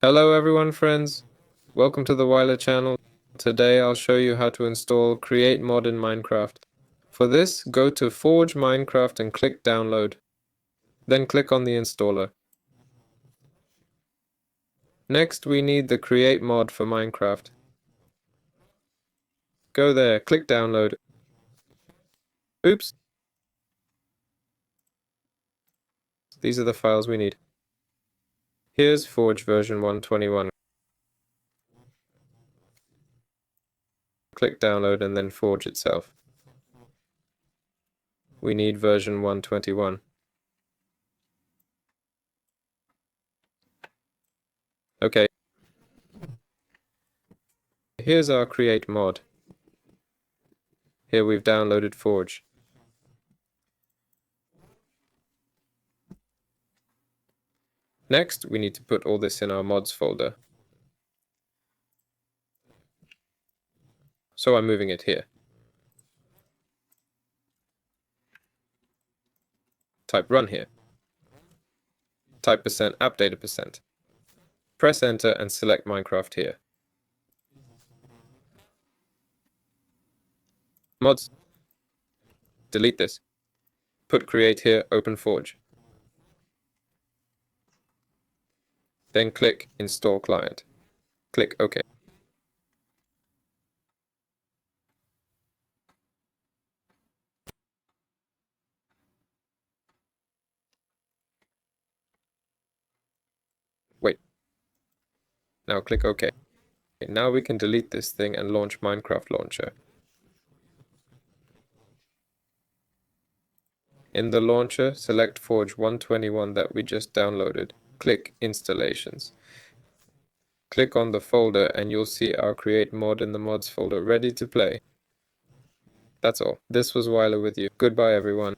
Hello everyone friends, welcome to the Weiler channel. Today I'll show you how to install Create Mod in Minecraft. For this, go to Forge Minecraft and click Download. Then click on the installer. Next we need the Create Mod for Minecraft. Go there, click Download. Oops! These are the files we need. Here's Forge version 121. Click Download and then Forge itself. We need version 121. Okay. Here's our Create Mod. Here we've downloaded Forge. Next, we need to put all this in our mods folder. So I'm moving it here. Type run here. Type %appdata%. Press enter and select Minecraft here. Mods. Delete this. Put create here, open Forge. Then click install client. Click OK. Wait. Now click OK. Now we can delete this thing and launch Minecraft Launcher. In the launcher, select Forge 121 that we just downloaded. Click Installations. Click on the folder and you'll see our Create Mod in the Mods folder ready to play. That's all. This was Weiler with you. Goodbye everyone.